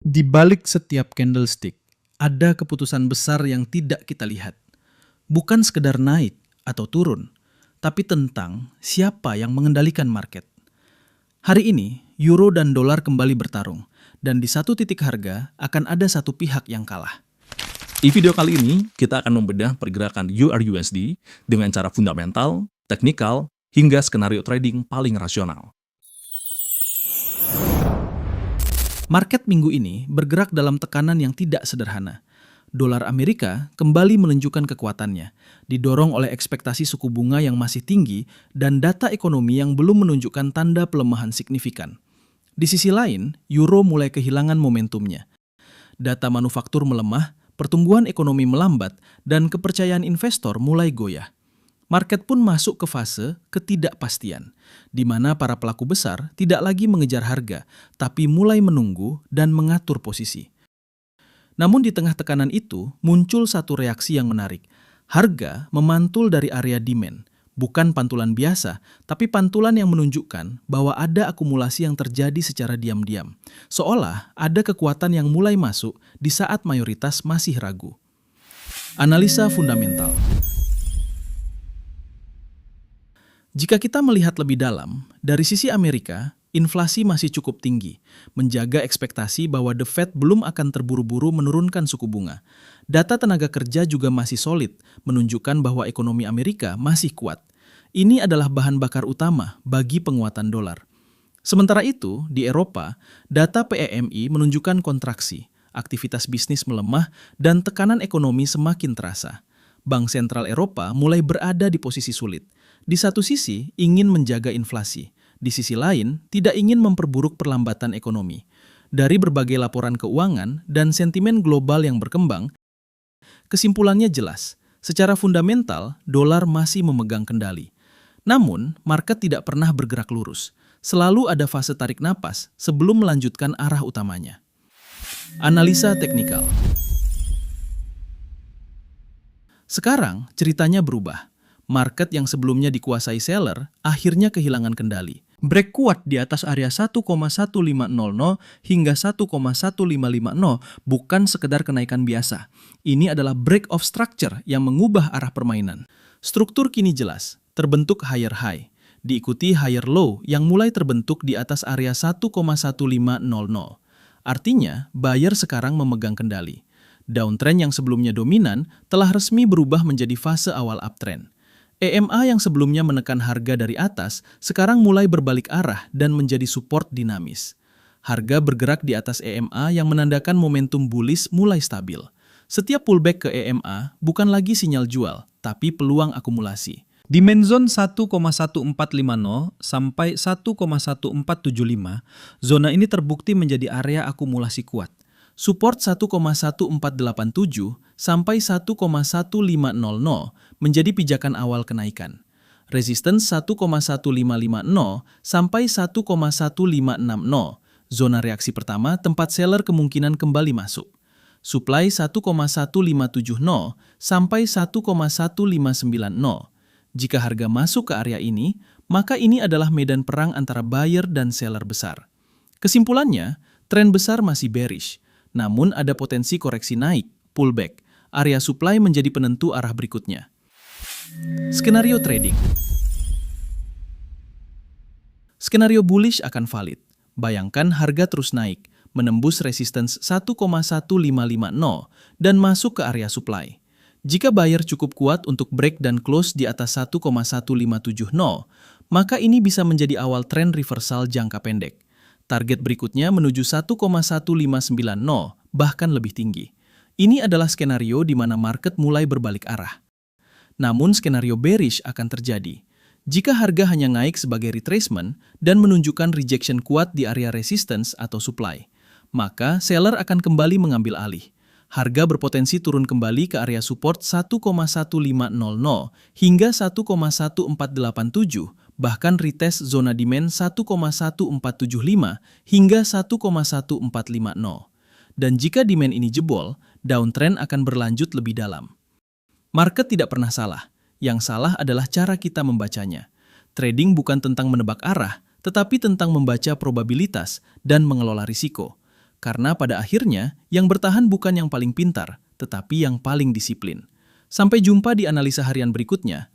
Di balik setiap candlestick, ada keputusan besar yang tidak kita lihat. Bukan sekedar naik atau turun, tapi tentang siapa yang mengendalikan market. Hari ini, euro dan dolar kembali bertarung, dan di satu titik harga akan ada satu pihak yang kalah. Di video kali ini, kita akan membedah pergerakan EUR/USD dengan cara fundamental, teknikal, hingga skenario trading paling rasional. Market minggu ini bergerak dalam tekanan yang tidak sederhana. Dolar Amerika kembali menunjukkan kekuatannya, didorong oleh ekspektasi suku bunga yang masih tinggi dan data ekonomi yang belum menunjukkan tanda pelemahan signifikan. Di sisi lain, euro mulai kehilangan momentumnya. Data manufaktur melemah, pertumbuhan ekonomi melambat, dan kepercayaan investor mulai goyah. Market pun masuk ke fase ketidakpastian, di mana para pelaku besar tidak lagi mengejar harga, tapi mulai menunggu dan mengatur posisi. Namun di tengah tekanan itu, muncul satu reaksi yang menarik. Harga memantul dari area demand, bukan pantulan biasa, tapi pantulan yang menunjukkan bahwa ada akumulasi yang terjadi secara diam-diam. Seolah ada kekuatan yang mulai masuk di saat mayoritas masih ragu. Analisa fundamental. Jika kita melihat lebih dalam, dari sisi Amerika, inflasi masih cukup tinggi, menjaga ekspektasi bahwa The Fed belum akan terburu-buru menurunkan suku bunga. Data tenaga kerja juga masih solid, menunjukkan bahwa ekonomi Amerika masih kuat. Ini adalah bahan bakar utama bagi penguatan dolar. Sementara itu, di Eropa, data PMI menunjukkan kontraksi, aktivitas bisnis melemah, dan tekanan ekonomi semakin terasa. Bank Sentral Eropa mulai berada di posisi sulit. Di satu sisi, ingin menjaga inflasi. Di sisi lain, tidak ingin memperburuk perlambatan ekonomi. Dari berbagai laporan keuangan dan sentimen global yang berkembang, kesimpulannya jelas. Secara fundamental, dolar masih memegang kendali. Namun, market tidak pernah bergerak lurus. Selalu ada fase tarik napas sebelum melanjutkan arah utamanya. Analisa teknikal. Sekarang, ceritanya berubah. Market yang sebelumnya dikuasai seller akhirnya kehilangan kendali. Break kuat di atas area 1,1500 hingga 1,1550 bukan sekedar kenaikan biasa. Ini adalah break of structure yang mengubah arah permainan. Struktur kini jelas, terbentuk higher high, diikuti higher low yang mulai terbentuk di atas area 1,1500. Artinya, buyer sekarang memegang kendali. Downtrend yang sebelumnya dominan telah resmi berubah menjadi fase awal uptrend. EMA yang sebelumnya menekan harga dari atas, sekarang mulai berbalik arah dan menjadi support dinamis. Harga bergerak di atas EMA yang menandakan momentum bullish mulai stabil. Setiap pullback ke EMA bukan lagi sinyal jual, tapi peluang akumulasi. Demand zone 1,1450 sampai 1,1475, zona ini terbukti menjadi area akumulasi kuat. Support 1,1487 sampai 1,1500 menjadi pijakan awal kenaikan. Resistance 1,1550 sampai 1,1560, zona reaksi pertama tempat seller kemungkinan kembali masuk. Supply 1,1570 sampai 1,1590. Jika harga masuk ke area ini, maka ini adalah medan perang antara buyer dan seller besar. Kesimpulannya, tren besar masih bearish. Namun ada potensi koreksi naik, pullback. Area supply menjadi penentu arah berikutnya. Skenario trading. Skenario bullish akan valid. Bayangkan harga terus naik, menembus resistance 1,1550 dan masuk ke area supply. Jika buyer cukup kuat untuk break dan close di atas 1,1570, maka ini bisa menjadi awal tren reversal jangka pendek. Target berikutnya menuju 1,1590, bahkan lebih tinggi. Ini adalah skenario di mana market mulai berbalik arah. Namun skenario bearish akan terjadi. Jika harga hanya naik sebagai retracement dan menunjukkan rejection kuat di area resistance atau supply, maka seller akan kembali mengambil alih. Harga berpotensi turun kembali ke area support 1,1500 hingga 1,1487, bahkan retest zona demand 1,1475 hingga 1,1450. Dan jika demand ini jebol, downtrend akan berlanjut lebih dalam. Market tidak pernah salah. Yang salah adalah cara kita membacanya. Trading bukan tentang menebak arah, tetapi tentang membaca probabilitas dan mengelola risiko. Karena pada akhirnya, yang bertahan bukan yang paling pintar, tetapi yang paling disiplin. Sampai jumpa di analisa harian berikutnya.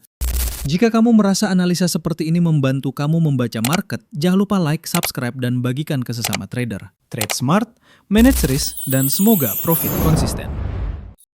Jika kamu merasa analisa seperti ini membantu kamu membaca market, jangan lupa like, subscribe, dan bagikan ke sesama trader. Trade smart, manage risk, dan semoga profit konsisten.